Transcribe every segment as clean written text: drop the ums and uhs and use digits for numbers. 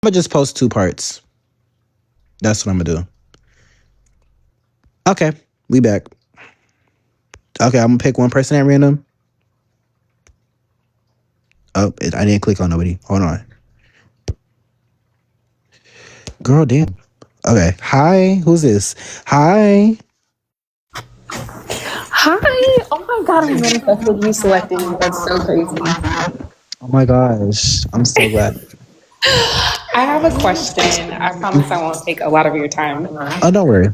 gonna just post two parts. That's what I'm gonna do. Okay, we back. Okay, I'm gonna pick one person at random. Oh, I didn't click on nobody. Hold on. Girl, damn. Okay. Hi, who's this? Hi. Hi! Oh my god, I manifested you selecting me. That's so crazy. Oh my gosh, I'm so glad. I have a question. I promise I won't take a lot of your time. Oh, don't worry.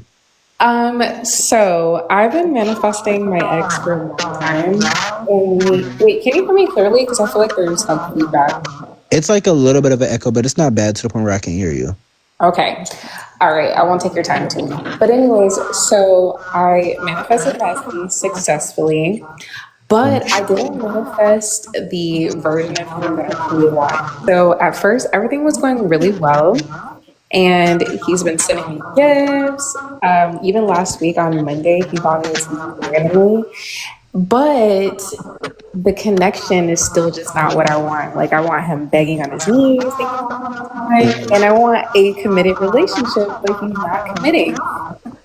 So I've been manifesting my ex for a long time. And wait, can you hear me clearly? Because I feel like there's some feedback. It's like a little bit of an echo, but it's not bad to the point where I can hear you. Okay. All right. I won't take your time too long. But anyways, so I manifested Leslie successfully, but I didn't manifest the version of him that I truly want. So at first, everything was going really well. And he's been sending me gifts. Even last week on Monday, he bought me something randomly. But the connection is still just not what I want. Like I want him begging on his knees, and I want a committed relationship, but he's not committing.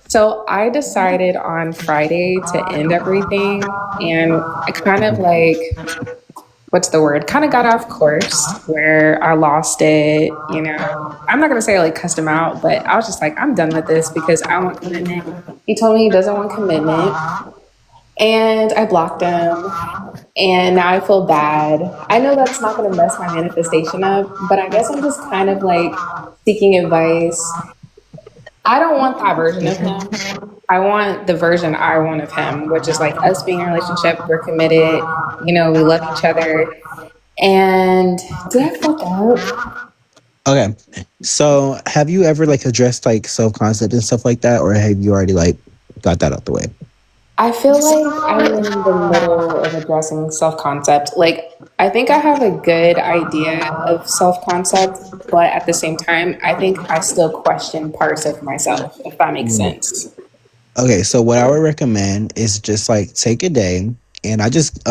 So I decided on Friday to end everything, and I kind of like what's the word? Kind of got off course where I lost it. You know, I'm not gonna say I like cussed him out, but I was just like, I'm done with this because I want commitment. He told me he doesn't want commitment, and I blocked him. And now I feel bad. I know that's not gonna mess my manifestation up, but I guess I'm just kind of like seeking advice. I don't want that version of him. I want the version I want of him, which is like us being in a relationship, we're committed, you know, we love each other. And did I fuck up? Okay. So have you ever like addressed like self-concept and stuff like that, or have you already like got that out the way? I feel like I'm in the middle of addressing self concept. Like, I think I have a good idea of self concept, but at the same time, I think I still question parts of myself, if that makes sense. Okay, so what I would recommend is just like take a day, and I just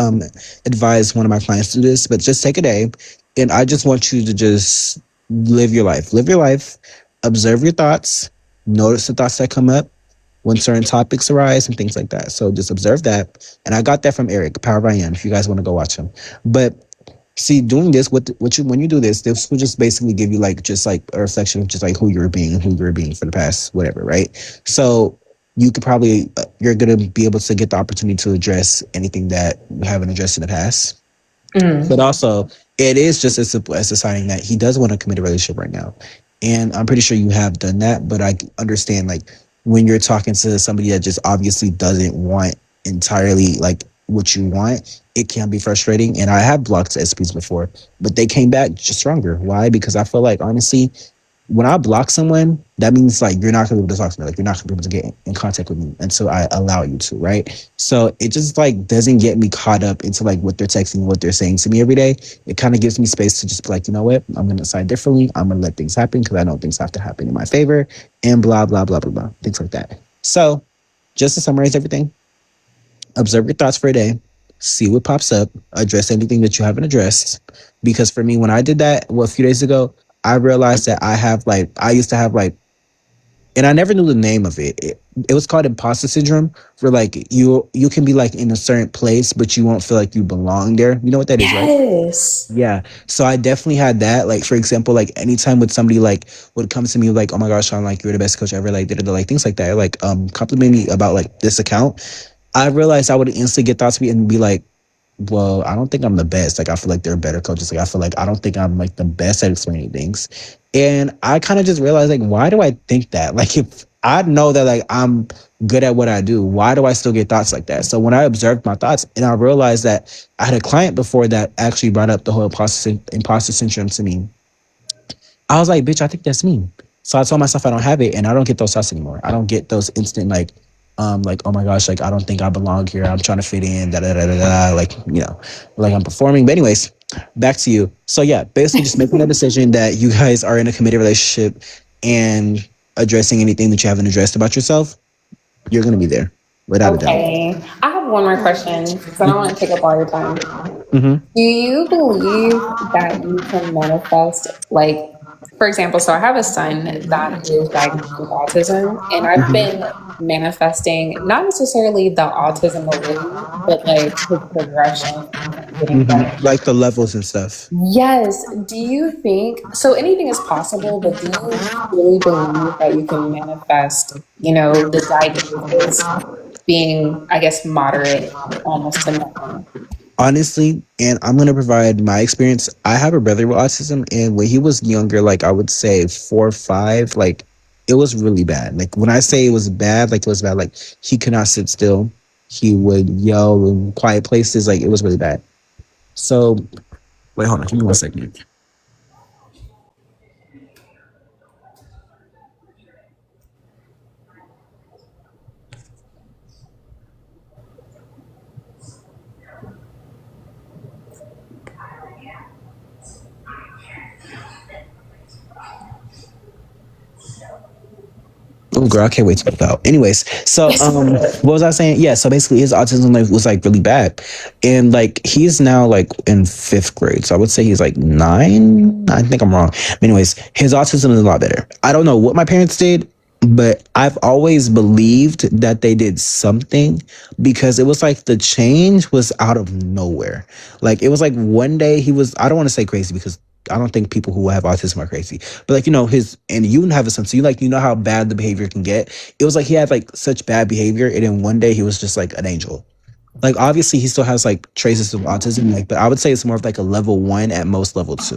advise one of my clients to do this, but just take a day, and I just want you to just live your life. Live your life, observe your thoughts, notice the thoughts that come up when certain topics arise and things like that. So just observe that. And I got that from Eric, Power by Am, if you guys want to go watch him. But see, doing this, what you when you do this will just basically give you like just like a reflection of just like who you're being and who you're being for the past whatever, right? So you could probably you're gonna be able to get the opportunity to address anything that you haven't addressed in the past. But also, it is just as simple as deciding that he does want to commit a relationship right now, and I'm pretty sure you have done that. But I understand like when you're talking to somebody that just obviously doesn't want entirely like what you want, it can be frustrating. And I have blocked SPs before, but they came back just stronger. Why? Because I feel like honestly, when I block someone, that means like you're not gonna be able to talk to me. Like you're not gonna be able to get in contact with me until I allow you to, right? So it just like doesn't get me caught up into like what they're texting, what they're saying to me every day. It kind of gives me space to just be like, you know what? I'm gonna decide differently. I'm gonna let things happen because I know things have to happen in my favor and blah blah blah blah blah. Things like that. So just to summarize everything, observe your thoughts for a day, see what pops up, address anything that you haven't addressed. Because for me, when I did that a few days ago, I realized that I used to have like, and I never knew the name of it. It was called imposter syndrome, where like you can be like in a certain place, but you won't feel like you belong there. You know what that is, right? Yes. Yeah. So I definitely had that. Like for example, like anytime with somebody like would come to me like, oh my gosh, Sean, like you're the best coach ever, like like things like that, like compliment me about like this account. I realized I would instantly get thoughts to me and be like, well, I don't think I'm the best. Like, I feel like there are better coaches. Like, I feel like I don't think I'm like the best at explaining things. And I kind of just realized, like, why do I think that? Like, if I know that like I'm good at what I do, why do I still get thoughts like that? So when I observed my thoughts and I realized that I had a client before that actually brought up the whole imposter syndrome to me, I was like, bitch, I think that's me. So I told myself I don't have it and I don't get those thoughts anymore. I don't get those instant like, oh my gosh, like I don't think I belong here. I'm trying to fit in, da da da da da. Like, you know, like I'm performing. But anyways, back to you. So yeah, basically just making a decision that you guys are in a committed relationship and addressing anything that you haven't addressed about yourself, you're gonna be there without a doubt. Okay. I have one more question because I don't want to take up all your time. Mm-hmm. Do you believe that you can manifest like For example, so I have a son that is diagnosed with autism, and I've Mhm. been manifesting not necessarily the autism alone, but like his progression and him getting better. Like the levels and stuff. Yes. Do you think so? Anything is possible, but do you really believe that you can manifest, the diagnosis being, I guess, moderate almost to nothing? Honestly, and I'm gonna provide my experience. I have a brother with autism, and when he was younger, like I would say 4 or 5, like it was really bad. Like when I say it was bad, like it was bad. Like he could not sit still. He would yell in quiet places. Like it was really bad. So wait, hold on. Give me 1 second. Oh girl, I can't wait to put out. Anyways, so what was I saying? Yeah, so basically his autism like was like really bad. And like he's now like in 5th grade. So I would say he's like 9. I think I'm wrong. But anyways, his autism is a lot better. I don't know what my parents did, but I've always believed that they did something because it was like the change was out of nowhere. Like it was like one day he was, I don't want to say crazy because I don't think people who have autism are crazy. But like, his, and you have a son, so you know how bad the behavior can get. It was like he had like such bad behavior, and then one day he was just like an angel. Like obviously he still has like traces of autism, like, but I would say it's more of like a level 1 at most level 2.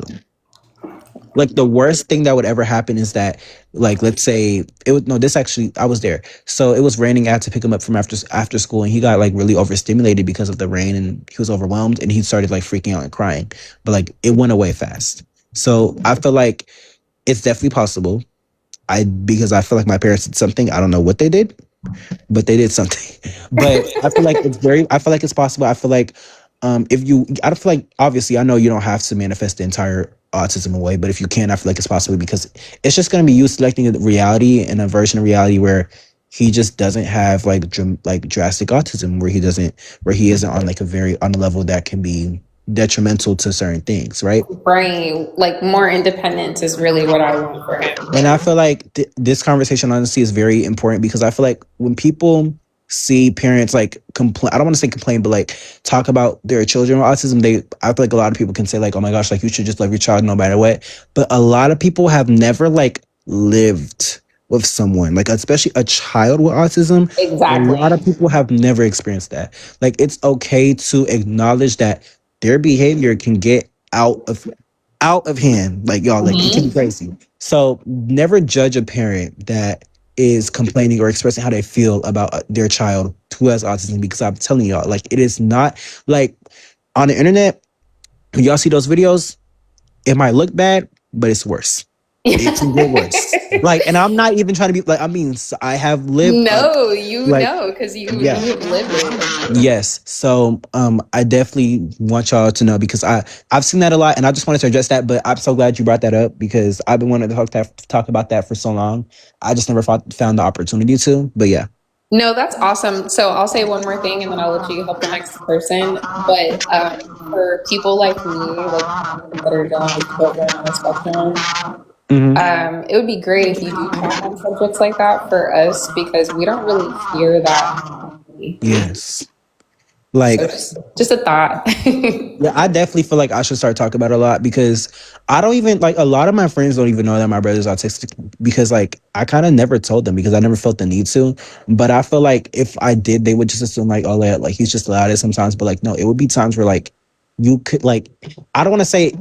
Like the worst thing that would ever happen is that, like, let's say it would, no, this actually I was there. So it was raining. I had to pick him up from after school, and he got like really overstimulated because of the rain, and he was overwhelmed, and he started like freaking out and crying. But like it went away fast. So I feel like it's definitely possible. Because I feel like my parents did something. I don't know what they did, but they did something. But I feel like I feel like it's possible. I feel like I don't feel like, obviously I know you don't have to manifest the entire autism away, but if you can, I feel like it's possible because it's just going to be you selecting a reality and a version of reality where he just doesn't have like like drastic autism, where he isn't on like on a level that can be detrimental to certain things, right? Right. Like more independence is really what I want for him. And I feel like this conversation honestly is very important because I feel like when people see parents like complain, I don't want to say complain, but like talk about their children with autism, I feel like a lot of people can say like, oh my gosh, like you should just love your child no matter what. But a lot of people have never like lived with someone, like especially a child with autism. A lot Exactly. of people have never experienced that. Like it's okay to acknowledge that their behavior can get out of hand. Like y'all, like it can be Mhm. crazy. So never judge a parent that is complaining or expressing how they feel about their child who has autism, because I'm telling y'all, like it is not like on the internet, when y'all see those videos, it might look bad, but it's worse. It can get worse. Like, and I'm not even trying to be like, I mean, I have lived No, you like, know, because yeah. you have lived it. Yes. So I definitely want y'all to know because I've seen that a lot, and I just wanted to address that. But I'm so glad you brought that up because I've been wanting to talk about that for so long. I just never found the opportunity to. But yeah. No, that's awesome. So I'll say one more thing and then I'll let you help the next person. But for people like me, like that are dealing with children on the spectrum, Hmm. it would be great if you do talk on subjects like that for us because we don't really hear that commonly. Yes. So Like, just a thought. yeah, I definitely feel like I should start talking about it a lot because I don't even like a lot of my friends don't even know that my brother's autistic because like I kind of never told them because I never felt the need to. But I feel like if I did, they would just assume like, oh, like he's just loud sometimes. But like, no, it would be times where like you could like, I don't want to say,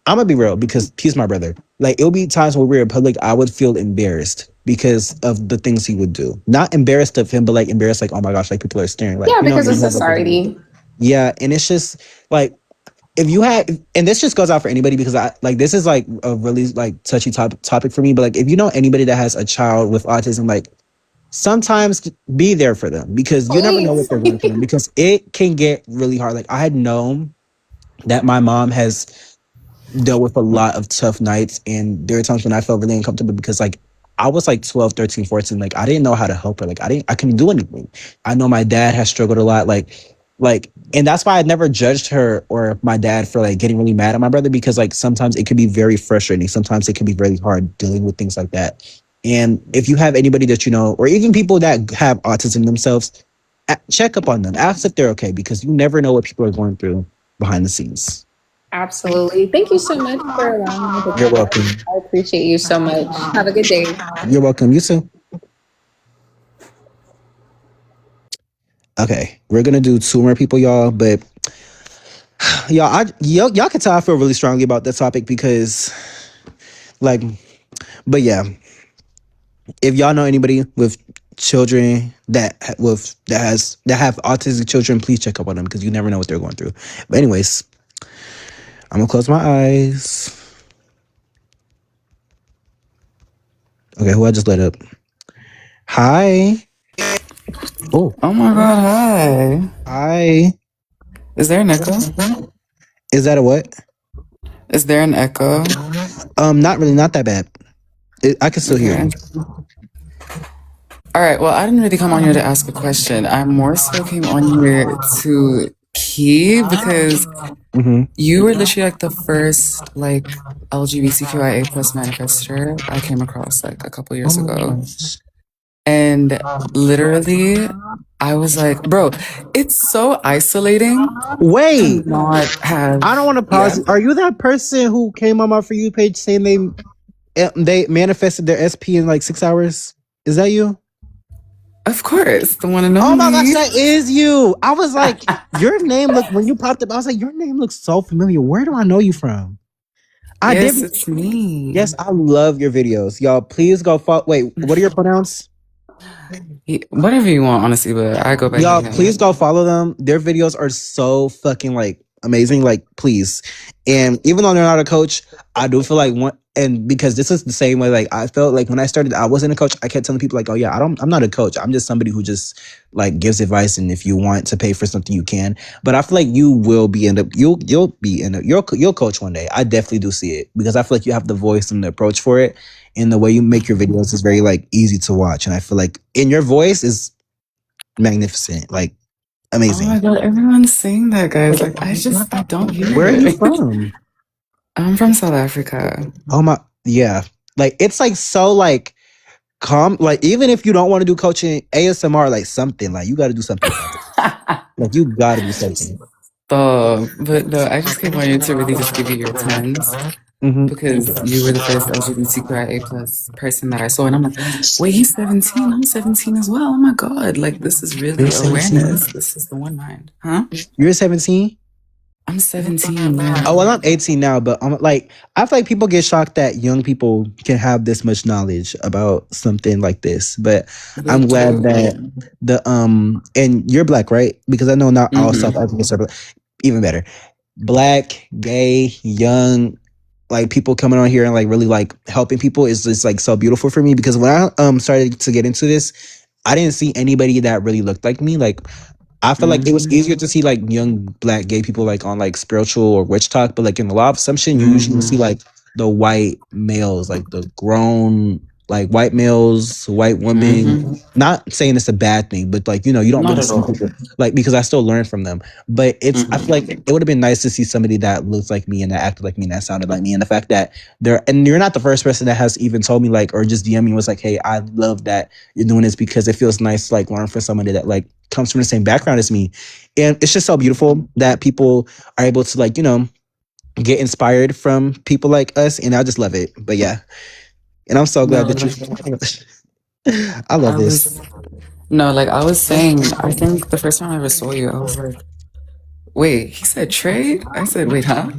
I'm gonna be real because he's my brother. Like it would be times when we were in public, I would feel embarrassed because of the things he would do. Not embarrassed of him, but like embarrassed, like, oh my gosh, like people are staring, like, Yeah, because when of you have like society. yeah, and it's just like if you had, and this just goes out for anybody because I like this is like a really like touchy topic for me, but like if you know anybody that has a child with autism, like sometimes be there for them because you never know Please. what they're going through because it can get really hard. Like I had known that my mom has dealt with a lot of tough nights, and there are times when I felt really uncomfortable because like I was like 12, 13, 14. Like I didn't know how to help her. Like I couldn't do anything. I know my dad has struggled a lot. Like Like, and that's why I never judged her or my dad for like getting really mad at my brother, because like sometimes it could be very frustrating. Sometimes it can be really hard dealing with things like that. And if you have anybody that you know, or even people that have autism themselves, check up on them. Ask if they're okay, because you never know what people are going through behind the scenes. Absolutely. Thank you so much for allowing me to You're talk. welcome. I appreciate you so much. Have a good day. You're welcome. You too. Okay, we're gonna do two more people, y'all. But y'all can tell I feel really strongly about this topic because, like, but yeah, if y'all know anybody with children that have autistic children, please check up on them, because you never know what they're going through. But anyways, I'm gonna close my eyes. Okay, who I just let up? Hi. Oh my god, hi. Hi. Is there an echo? Is that a what? Is there an echo? Not really, not that bad. I can still hear Okay. you. All right, well, I didn't really come on here to ask a question. I more so came on here to key because Mm-hmm. you were literally like the first like LGBTQIA plus manifester I came across like a couple years Oh my ago. gosh. And literally, I was like, bro, it's so isolating to Wait, not have, I don't want to yeah. pause. Are you that person who came on my For You page saying they manifested their SP in like 6 hours? Is that you? Of course, the one and Oh my gosh, only. that is you. I was like, your name looked, when you popped up, I was like, your name looks so familiar. Where do I know you from? I did. Yes, it's me. Yes, I love your videos. Y'all, please go follow. Wait, what are your pronouns? Whatever you want, honestly, but I go by Y'all, him. please go follow them. Their videos are so fucking like amazing. Like, please. And even though they're not a coach, I do feel like one, and because this is the same way, like I felt like when I started, I wasn't a coach. I kept telling people like, oh yeah, I'm not a coach. I'm just somebody who just like gives advice, and if you want to pay for something, you can. But I feel like you will be in the you'll coach one day. I definitely do see it, because I feel like you have the voice and the approach for it, and the way you make your videos is very like easy to watch. And I feel like in your voice is magnificent, like amazing. Oh my god, everyone's saying that, guys. Like, I don't hear Where are you it. from? I'm from South Africa. Oh my, yeah. Like it's like so like calm. Like even if you don't want to do coaching, ASMR, like something, like you got to do something about it. Like you got to do something. But no, I just came on here to really just give you your tens Mm-hmm. because you were the first LGBTQIA plus person that I saw, and I'm like, wait, he's 17. I'm 17 as well. Oh my god, like this is You're really 17. awareness. This is the one mind, huh? You're 17. I'm 17. Yeah. Oh well, I'm 18 now, but I'm like, I feel like people get shocked that young people can have this much knowledge about something like this. But They I'm glad do. that and you're black, right? Because I know not all South Mm-hmm. Africans are black. Even better, black, gay, young, like people coming on here and like really like helping people is just like so beautiful for me. Because when I started to get into this, I didn't see anybody that really looked like me. Like I feel like it was easier to see like young black gay people like on like spiritual or witch talk, but like in the law of assumption, you usually see like the white males, like the grown like white males, white women. Not saying it's a bad thing, but like you know, you don't Not really at see all. people like, because I still learn from them. But it's I feel like it would have been nice to see somebody that looks like me and that acted like me and that sounded like me, and the fact that you're not the first person that has even told me like or just DM me was like, hey, I love that you're doing this, because it feels nice to like learn from somebody that like comes from the same background as me. And it's just so beautiful that people are able to like, you know, get inspired from people like us. And I just love it. But yeah. And I'm so glad No, that you I love I this. was no, like I was saying, I think the first time I ever saw you, I was like, wait, he said trade? I said, wait, huh?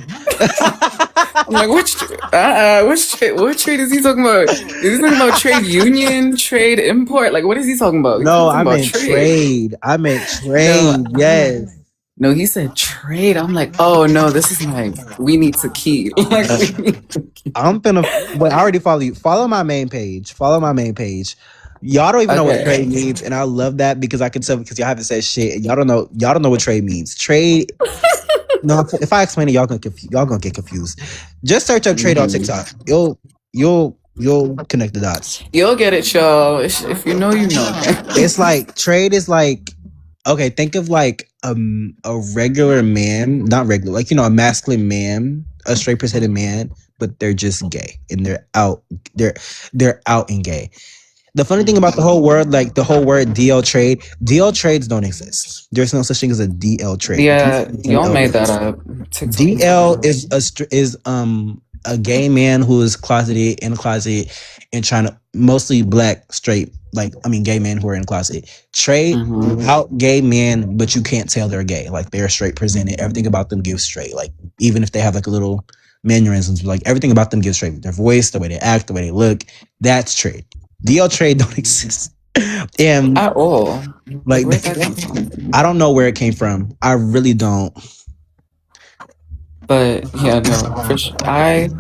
I'm like, what trade is he talking about? Is he talking about trade union, trade import? Like, what is he talking about? He's No, talking I about meant trade. trade. I meant No, trade. Yes. no, he said trade. I'm like, oh no, this is like, we need to key. Like, we need to key. I'm gonna wait, I already follow you. Follow my main page. Follow my main page. Y'all don't even know what trade Okay. means, and I love that because I can tell because y'all haven't said shit. And y'all don't know what trade means. Trade. No, if I explain it, y'all gonna get confused. Just search up trade on TikTok. You'll connect the dots. You'll get it, y'all. If you know, you know. It's like trade is like Okay, think of like a regular man, not regular, like a masculine man, a straight presented man, but they're just gay and they're they're out and gay. The funny thing about the whole word, like the whole word DL trades don't exist. There's no such thing as a DL trade. Yeah, y'all made that up. TikTok made that DL up. is a gay man who is closeted in a closet and trying to mostly black straight, like I mean gay men who are in a closet. Trade Mm-hmm. out gay men, but you can't tell they're gay. Like they're straight presented. Everything about them gives straight. Like even if they have like a little mannerisms, like everything about them gives straight. Their voice, the way they act, the way they look, that's trade. DL trade don't exist. And At all. Like, like where'd that come from? I don't know where it came from. I really don't. But yeah, no, for sure. I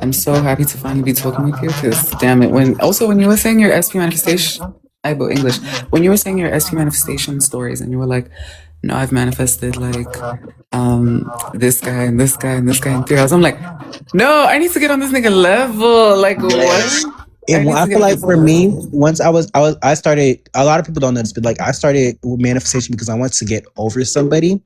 am so happy to finally be talking with you because damn it. When you were saying your SP manifestation, I go English. When you were saying your SP manifestation stories and you were like, no, I've manifested like this guy and this guy and this guy in 3 hours. I'm like, no, I need to get on this nigga level. Like what? I need I to get feel on like this for me, level. once I started. A lot of people don't know this, but like I started with manifestation because I wanted to get over somebody,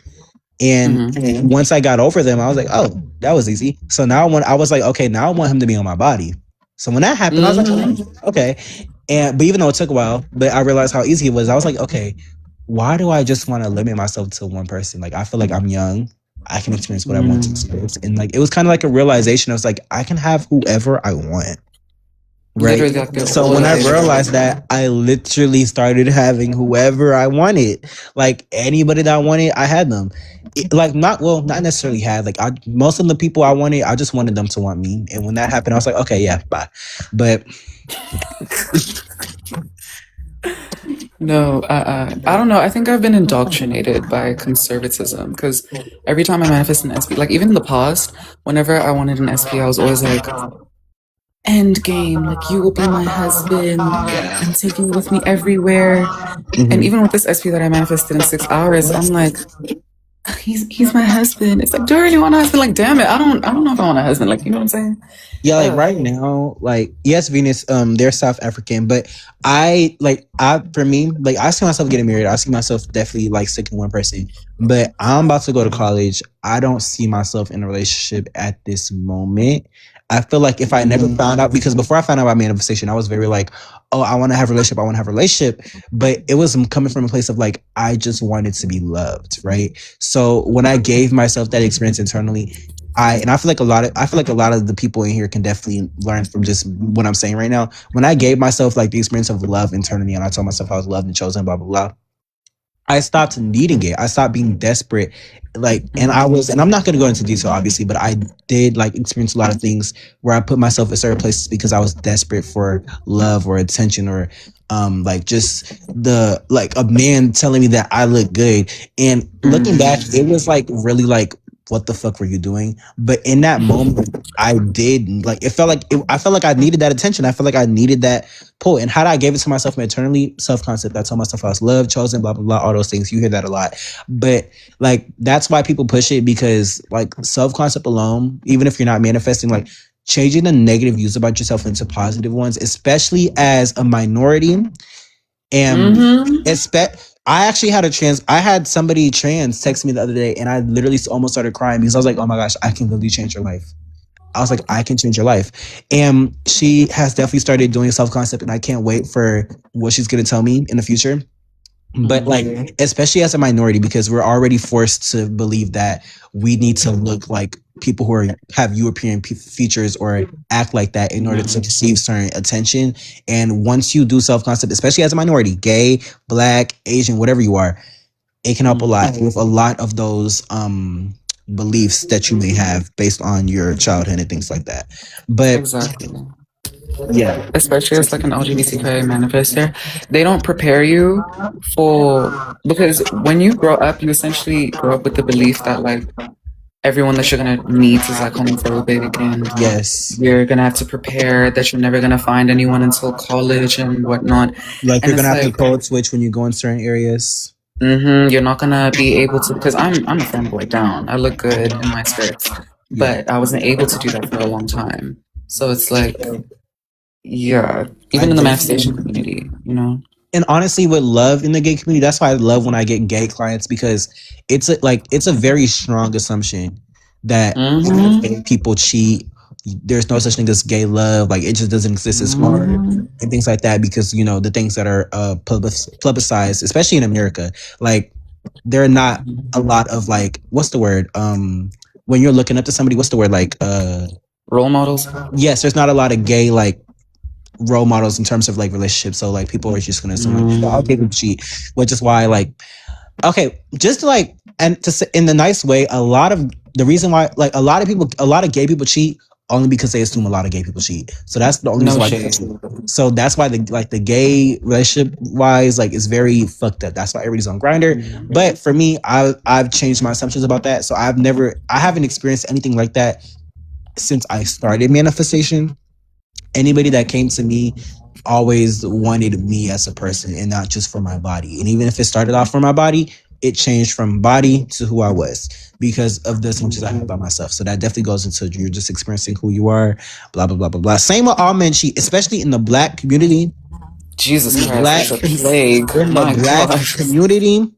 and Mm-hmm. once I got over them, I was like, oh, that was easy. So now when I was like, okay, now I want him to be on my body. So when that happened, I was Mm-hmm. like, okay. And but even though it took a while, but I realized how easy it was. I was like, okay, why do I just want to limit myself to one person? Like I feel like I'm young. I can experience what I want to Mm. experience, and like it was kind of like a realization. I was like, I can have whoever I want. Right. Literally, I get So all when the I way there. realized that, I literally started having whoever I wanted. Like anybody that I wanted, I had them. Like not necessarily had. Like most of the people I wanted, I just wanted them to want me. And when that happened, I was like, okay, yeah, bye. But No, I don't know. I think I've been indoctrinated by conservatism because every time I manifest an SP, like even in the past, whenever I wanted an SP, I was always like, end game, like you will be my husband. I'm taking you with me everywhere. And mhm. even with this SP that I manifested in 6 hours, I'm like, he's my husband. It's like, do I really want a husband? Like, damn it, I don't know if I want a husband. Like, you know what I'm saying? Yeah, like Ugh. right now, like yes, Venus, they're South African, but I for me, like I see myself getting married. I see myself definitely like sticking one person. But I'm about to go to college. I don't see myself in a relationship at this moment. I feel like if I never found out, because before I found out about manifestation, I was very like, oh, I want to have a relationship. I want to have a relationship. But it was coming from a place of like, I just wanted to be loved, right? So when I gave myself that experience internally, I feel like a lot of the people in here can definitely learn from just what I'm saying right now. When I gave myself like the experience of love internally, and I told myself I was loved and chosen, blah blah blah, I stopped needing it. I stopped being desperate. Like, and I'm not going to go into detail, obviously, but I did like experience a lot of things where I put myself in certain places because I was desperate for love or attention or, like just like a man telling me that I look good. And looking back, it was like really like, what the fuck were you doing? But in that moment, I did like, I felt like I needed that attention. I felt like I needed that pull. And how I gave it to myself internally, self concept. I told myself I was loved, chosen, blah blah blah, all those things. You hear that a lot, but like that's why people push it because like self concept alone, even if you're not manifesting, like changing the negative views about yourself into positive ones, especially as a minority, and Mm-hmm. I actually I had somebody trans text me the other day, and I literally almost started crying because I was like, oh my gosh, I can really change your life. I was like, I can change your life. And she has definitely started doing self concept, and I can't wait for what she's going to tell me in the future. But like, especially as a minority, because we're already forced to believe that we need to look like people who have European features or act like that in order to receive certain attention. And once you do self concept, especially as a minority, gay, black, Asian, whatever you are, it can help a lot with a lot of those beliefs that you may have based on your childhood and things like that. But Exactly. yeah, Especially as like an LGBTQIA manifester, they don't prepare you for because when you grow up, you essentially grow up with the belief that like everyone that you're gonna meet is like homophobic and yes, you're gonna have to prepare that you're never gonna find anyone until college and whatnot. like And you're gonna it's have to like, code switch when you go in certain areas. you're not gonna be able to because I'm a femboy down. I look good in my skirts, Yeah. but I wasn't able to do that for a long time. So it's like, yeah, I even in the definitely manifestation community, you know. And honestly, with love in the gay community, that's why I love when I get gay clients because it's a very strong assumption that gay people cheat. There's no such thing as gay love. Like it just doesn't exist as hard and things like that because the things that are publicized, especially in America, like there are not a lot of like what's the word when you're looking up to somebody, what's the word like role models. yes, there's not a lot of gay like role models in terms of like relationships. So like people are just gonna assume like, I'll give them cheat, which is why like okay, just like and to say in the nice way, a lot of the reason why like a lot of gay people cheat only because they assume a lot of gay people cheat. So that's the only No reason why. shade. So that's why the gay relationship wise like is very fucked up. That's why everybody's on Grinder. But for me, I've changed my assumptions about that. So I haven't experienced anything like that since I started manifestation. Anybody that came to me always wanted me as a person and not just for my body. And even if it started off for my body, it changed from body to who I was because of the assumptions I had about myself. So that definitely goes into you're just experiencing who you are, blah, blah, blah, blah, blah. Same with all men cheat, especially in the black community. Jesus Christ, Black it's a plague. in My the black gosh. community.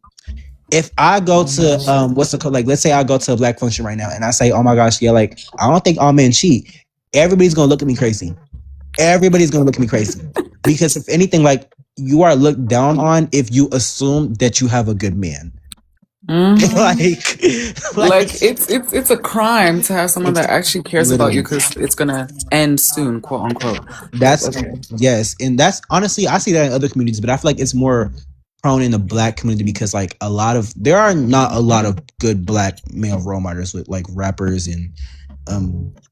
If I go to what's the code? Like, let's say I go to a black function right now and I say, oh my gosh, yeah, like I don't think all men cheat. Everybody's gonna look at me crazy. Everybody's gonna look at me crazy because if anything, like you are looked down on if you assume that you have a good man. like It's a crime to have someone that actually cares about you because it's gonna end soon, quote unquote. that's Okay. yes, and that's honestly I see that in other communities, but I feel like it's more prone in the black community because like there are not a lot of good black male role models with like rappers and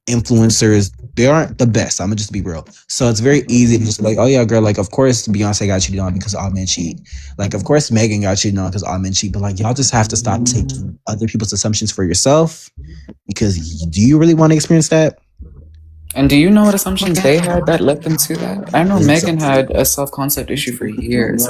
influencers. They aren't the best. I'm gonna just be real. So it's very easy to just be like, oh yeah, girl, like of course Beyonce got cheated on because all men cheat. Like of course Megan got cheated on because all men cheat. But like y'all just have to stop taking other people's assumptions for yourself because do you really want to experience that? And do you know what assumptions they had that led them to that? I know Megan had a self-concept issue for years.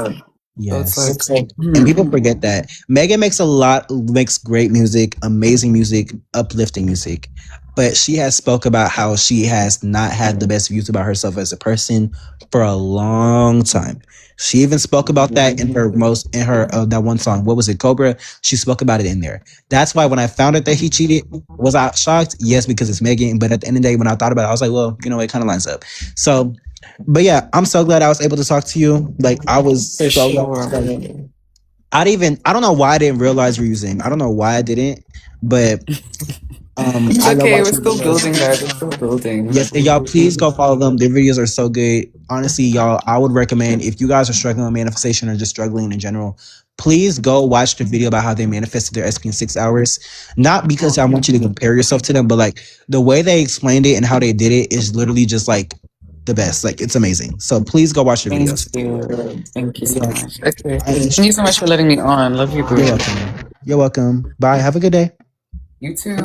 Yes. So it's like, and people forget that Megan makes great music, amazing music, uplifting music. But she has spoke about how she has not had the best views about herself as a person for a long time. She even spoke about that in her that one song. What was it, Cobra? She spoke about it in there. That's why when I found out that he cheated, was I shocked? Yes, because it's Megan. But at the end of the day, when I thought about it, I was like, well, it kind of lines up. So, but yeah, I'm so glad I was able to talk to you. Like I was for so sure. glad. I don't know why I didn't realize you were using. I don't know why I didn't, but It's okay. We're still building, guys. We're still building. Yes, and y'all please go follow them. Their videos are so good. Honestly, y'all, I would recommend if you guys are struggling with manifestation or just struggling in general, please go watch the video about how they manifested their SP in 6 hours. Not because I want you to compare yourself to them, but like the way they explained it and how they did it is literally just like the best. Like it's amazing. So please go watch the videos. Thank you so much. Okay. Thank you so much for letting me on. Love you, bro. You're welcome. You're welcome. Bye. Have a good day. You too.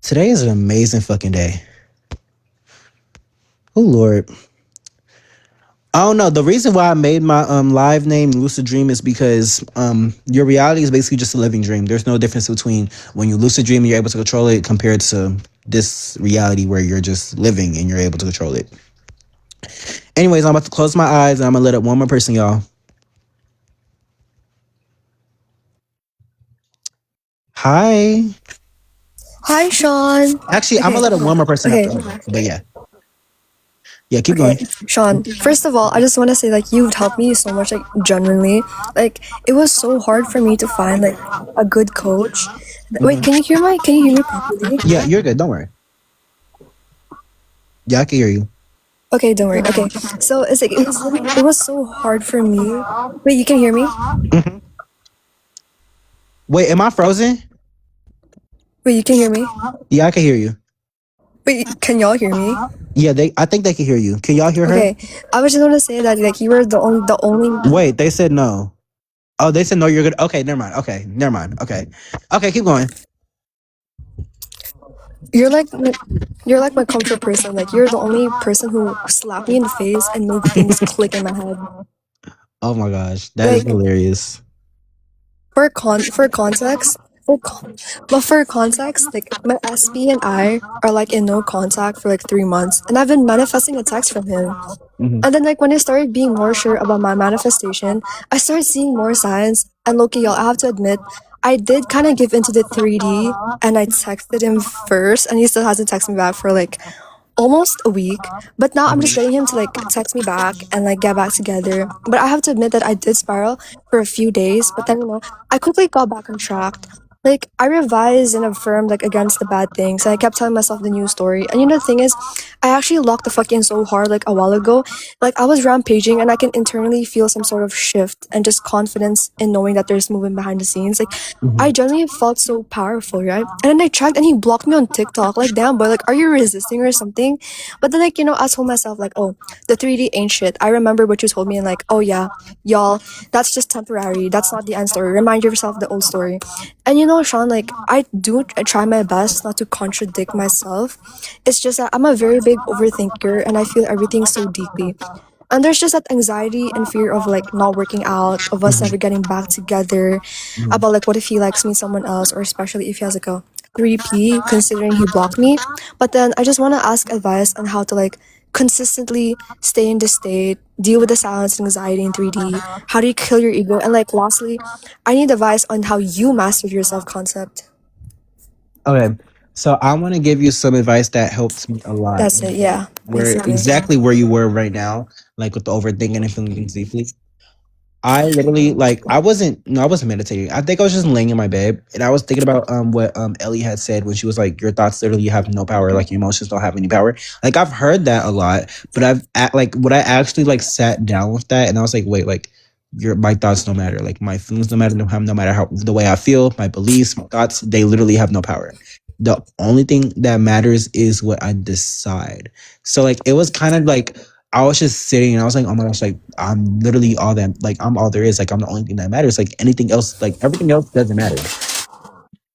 Today is an amazing fucking day. Oh Lord. I don't know. The reason why I made my live name Lucid Dream is because your reality is basically just a living dream. There's no difference between when you lucid dream and you're able to control it compared to this reality where you're just living and you're able to control it. Anyways, I'm about to close my eyes and I'm gonna let up one more person, y'all. Hi. Hi, Sean. Actually, I'm gonna let up one more person after. But yeah. Yeah, keep going. Sean, first of all, I just want to say, like, you've helped me so much, like, genuinely. Like, it was so hard for me to find, like, a good coach. Wait, can you hear me properly? Yeah, you're good. Don't worry. Yeah, I can hear you. Okay, don't worry. Okay, so it's like, it was so hard for me. Wait, you can hear me? Mm-hmm. Wait, am I frozen? Wait, you can hear me? Yeah, I can hear you. Wait, can y'all hear me? Yeah, I think they can hear you. Can y'all hear her? Okay, I was just gonna say that, like, you were the only. Wait, they said no. Oh, they said no. You're good. Okay, never mind. Okay, never mind. Okay, keep going. You're like my comfort person. Like, you're the only person who slapped me in the face and made things click in my head. Oh my gosh, that is hilarious. For context, But for context, like my SP and I are like in no contact for like 3 months, and I've been manifesting a text from him. Mhm. And then like when I started being more sure about my manifestation, I started seeing more signs. And Loki, y'all, I have to admit, I did kind of give into the 3D, and I texted him first, and he still hasn't texted me back for like almost a week. But now I'm just getting him to like text me back and like get back together. But I have to admit that I did spiral for a few days, but then I quickly got back on track. Like I revised and affirmed like against the bad things, and I kept telling myself the new story. And the thing is, I actually locked the fuck in so hard like a while ago. Like I was rampaging, and I can internally feel some sort of shift and just confidence in knowing that there's movement behind the scenes. Like I Mhm. genuinely felt so powerful, right? And then I checked, and he blocked me on TikTok. Like, damn, boy, like, are you resisting or something? But then, like, I told myself, like, oh, the 3D ain't shit. I remember what you told me, and like, oh yeah, y'all, that's just temporary. That's not the end story. Remind yourself of the old story. And Sean, like, I do try my best not to contradict myself. It's just that I'm a very big overthinker, and I feel everything so deeply. And there's just that anxiety and fear of like not working out, of us never Mhm. getting back together, Mhm. about like what if he likes me someone else, or especially if he has like a 3P, considering he blocked me. But then I just want to ask advice on how to like consistently stay in this state, deal with the silence and anxiety in 3D. How do you kill your ego? And like lastly, I need advice on how you mastered your self concept. Okay, so I want to give you some advice that helps me a lot. That's it, yeah, Where basically. exactly where you were right now, like with the overthinking and feeling things deeply. I literally like I wasn't no, I wasn't meditating. I think I was just laying in my bed and I was thinking about what Ellie had said when she was like, your thoughts literally have no power, like your emotions don't have any power. Like I've heard that a lot, but like what I actually like sat down with that and I was like, wait, like your my thoughts don't matter. Like my feelings don't matter, no matter how the way I feel, my beliefs, my thoughts, they literally have no power. The only thing that matters is what I decide. So like it was kind of like I was just sitting and I was like, oh my gosh, like I'm literally all that, like I'm all there is, like I'm the only thing that matters. Like anything else, like everything else doesn't matter.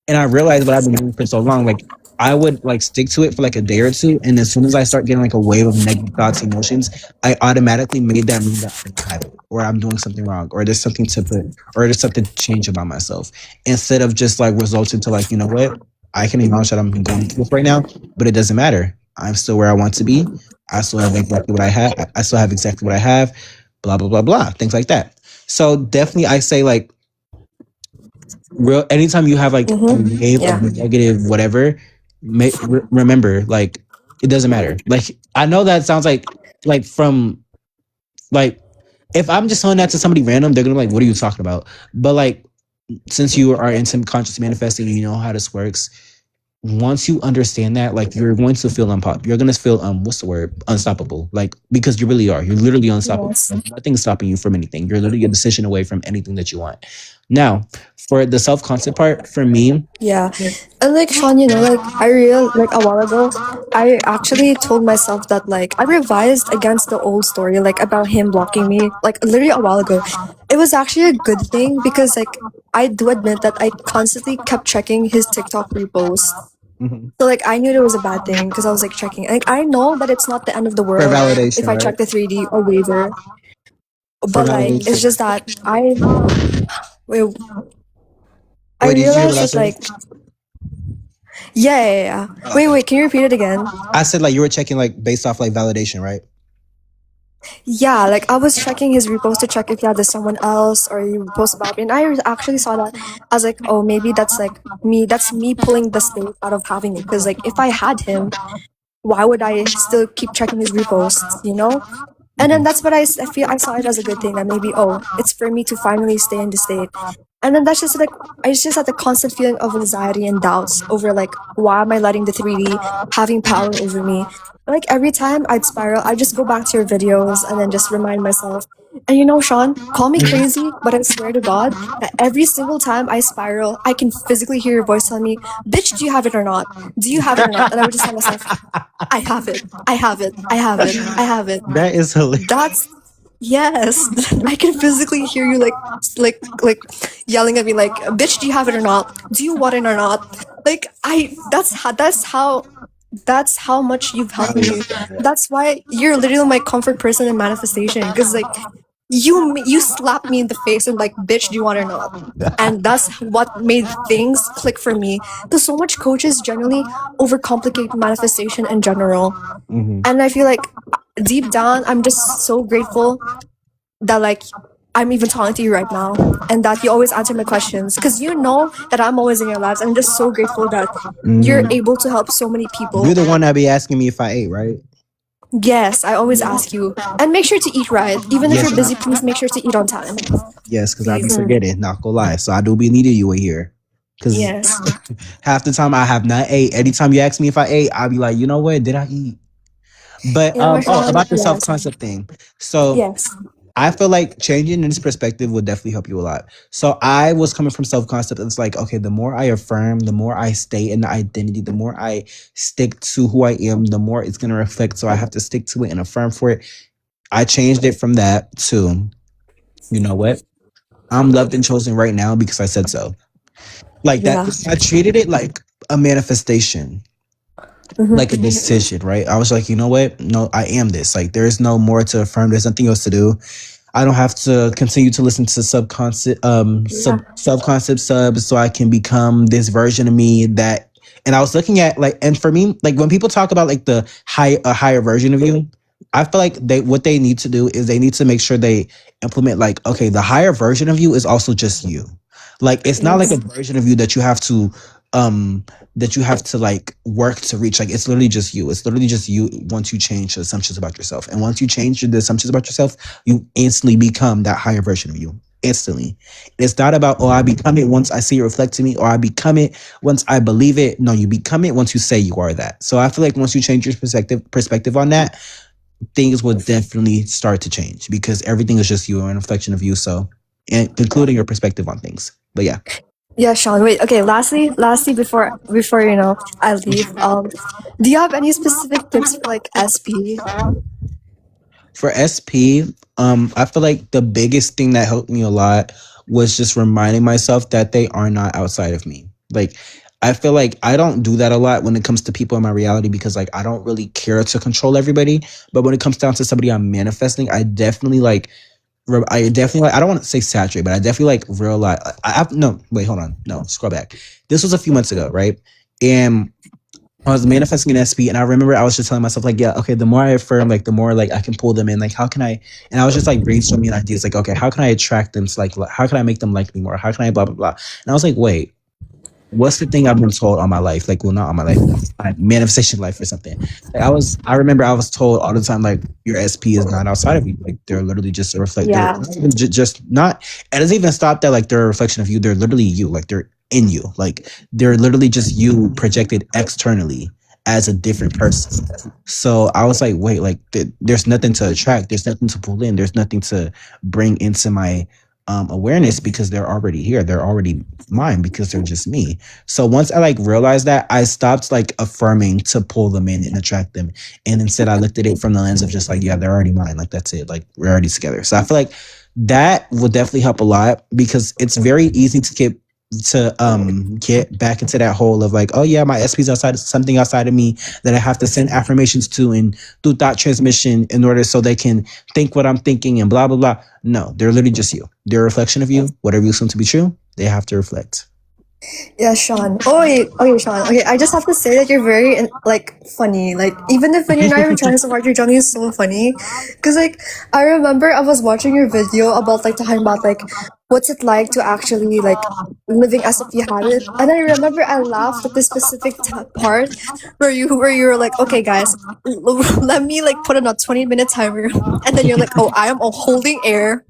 And I realized what I've been doing for so long, like I would like stick to it for like a day or two, and as soon as I start getting like a wave of negative thoughts, emotions, I automatically made that mean that I'm bad, or I'm doing something wrong, or there's something to put, or there's something to change about myself, instead of just like resulting to like, you know what, I can acknowledge that I'm going through this right now, but it doesn't matter. I'm still where I want to be. I still have exactly what I have. I still have exactly what I have. Blah blah blah blah. Things like that. So definitely, I say like real anytime you have like a wave Yeah. of negative whatever, remember like it doesn't matter. Like I know that sounds like from like if I'm just telling that to somebody random, they're gonna be like, what are you talking about? But like since you are into conscious manifesting and you know how this works, once you understand that, like you're going to feel you're gonna feel what's the word, unstoppable, like because you really are, you're literally unstoppable. Yes. Like, nothing's stopping you from anything. You're literally a decision away from anything that you want. Now for the self-concept part, for me, Yeah. And like Sean, like I realized like a while ago, I actually told myself that like I revised against the old story, like about him blocking me, like literally a while ago. It was actually a good thing because like I do admit that I constantly kept checking his TikTok reposts. mhm, So like I knew it was a bad thing because I was like checking. Like I know that it's not the end of the for world if validation, I right? check the 3D or waiver. For But like it's validation. just that wait, I Wait, did you hear what realized I that said? like yeah. Wait, can you repeat it again? I said like you were checking like based off like validation, right? Yeah, like I was checking his repost to check if he had this someone else or he reposted about me, and I actually saw that. I was like, oh, maybe that's like me. That's me pulling the state out of having it. Because like if I had him, why would I still keep checking his reposts? And then that's what I feel. I saw it as a good thing that maybe it's for me to finally stay in the state. And then that's just like I just had the constant feeling of anxiety and doubts over like why am I letting the 3D having power over me? Like every time I'd spiral, I'd just go back to your videos and then just remind myself. And Sean, call me crazy, but I swear to God that every single time I spiral, I can physically hear your voice telling me, "Bitch, do you have it or not? Do you have it or not?" And I would just tell myself, "I have it. I have it. I have it. I have it." That is hilarious. That's yes. I can physically hear you like yelling at me like, "Bitch, do you have it or not? Do you want it or not?" Like that's how much you've helped me. That's why you're literally my comfort person in manifestation. Because like you slapped me in the face and like, bitch, do you want or not? And that's what made things click for me. Because so much coaches generally overcomplicate manifestation in general. Mhm. And I feel like deep down, I'm just so grateful that like I'm even talking to you right now and that you always answer my questions because you know that I'm always in your lives. And I'm just so grateful that you're Mhm. able to help so many people. You're the one that be asking me if I ate, right? Yes, I always ask you. And make sure to eat right. Even if Yes, you're busy, please make sure to eat on time. yes, because I be Please. forgetting. Not gonna lie, so I do be needing you in here. Because Yes. half the time I have not ate. Anytime you ask me if I ate, I'll be like, you know what? Did I eat? But Yeah, my oh, friend. about the self Yes. concept thing. So Yes. I feel like changing this perspective would definitely help you a lot. So I was coming from self concept. It's like, okay, the more I affirm, the more I stay in the identity, the more I stick to who I am, the more it's going to reflect. So I have to stick to it and affirm for it. I changed it from that to, you know what? I'm loved and chosen right now because I said so. Like that, Yeah. I treated it like a manifestation, like a decision, right? I was like, you know what? No, I am this. Like, there is no more to affirm. There's nothing else to do. I don't have to continue to listen to self concept subs so I can become this version of me that. And I was looking at like, and for me, like when people talk about like the a higher version of you, I feel like what they need to do is they need to make sure they implement like, okay, the higher version of you is also just you. Like it's not like a version of you um that you have to like work to reach. Like it's literally just you. It's literally just you once you change the assumptions about yourself. And once you change the assumptions about yourself, you instantly become that higher version of you. Instantly. It's not about, oh, I become it once I see it reflect to me, or I become it once I believe it. No, you become it once you say you are that. So I feel like once you change your perspective on that, things will definitely start to change because everything is just you and a reflection of you. So, and including your perspective on things. But yeah. Yeah, Sean. Wait. Okay. Lastly, before I leave. Do you have any specific tips for like SP? For SP, I feel like the biggest thing that helped me a lot was just reminding myself that they are not outside of me. Like, I feel like I don't do that a lot when it comes to people in my reality because, like, I don't really care to control everybody. But when it comes down to somebody I'm manifesting, I definitely like. I definitely like. I don't want to say saturate, but I definitely like realize. No, wait, hold on, no, scroll back. This was a few months ago, right? And I was manifesting an SP, and I remember I was just telling myself, like, yeah, okay, the more I affirm, like, the more like I can pull them in. Like, how can I? And I was just like brainstorming ideas, like, okay, how can I attract them? To, like, how can I make them like me more? How can I blah blah blah? And I was like, wait, what's the thing I've been told all my life? Like, well, not all my life, my manifestation life or something. Like, I remember I was told all the time, like, your SP is not outside of you. Like, they're literally just a reflect. Yeah. They're not even just not. It doesn't even stop that. Like, they're a reflection of you. They're literally you. Like, they're in you. Like, they're literally just you projected externally as a different person. So I was like, wait, like, there's nothing to attract. There's nothing to pull in. There's nothing to bring into my awareness because they're already here. They're already mine because they're just me. So once I like realized that, I stopped like affirming to pull them in and attract them. And instead I looked at it from the lens of just like, yeah, they're already mine. Like that's it. Like we're already together. So I feel like that will definitely help a lot because it's very easy to get back into that hole of like, oh yeah, my SP's outside, something outside of me that I have to send affirmations to and do thought transmission in order so they can think what I'm thinking and blah blah blah. No, they're literally just you. They're a reflection of you. Whatever you assume to be true, they have to reflect. Yeah, Sean. Oh wait, okay, Sean. Okay, I just have to say that you're very like funny. Like even if when you're not even trying so hard, your Johnny is so funny. Cause like I remember I was watching your video about like talking about like what's it like to actually like living as if you had it, and I remember I laughed at this specific part where you were like, okay, guys, let me like put in a 20-minute timer, and then you're like, oh, I am holding air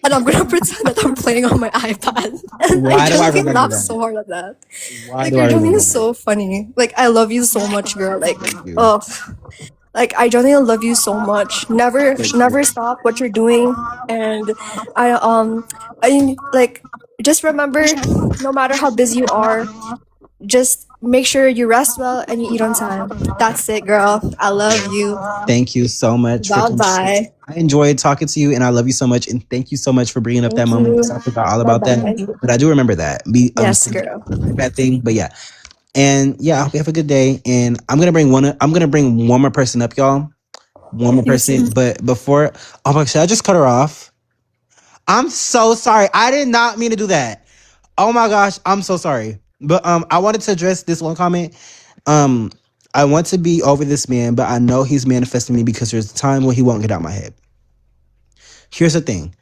and I'm gonna pretend that I'm playing on my iPad. And Why I do I just remember laughed that? so hard at that. Why Like do your I Johnny remember is that? so funny. Like I love you so much, girl. Like Thank you. oh, like I Johnny love you so much. Never stop what you're doing. And I like just remember, no matter how busy you are, just make sure you rest well and you eat on time. That's it, girl. I love you. Thank you so much for Bye coming. bye. I enjoyed talking to you, and I love you so much. And thank you so much for bringing up that Thank moment you. because I forgot all Bye about that. bye. But I do remember that. Yes, girl. Bad thing. But yeah, and yeah, I hope you have a good day. And I'm gonna bring one more person up, y'all. one more person. But before, oh my, should I just cut her off? I'm so sorry. I did not mean to do that. Oh my gosh, I'm so sorry. But I wanted to address this one comment. Um, I want to be over this man, but I know he's manifesting me because there's a time when he won't get out my head. Here's the thing.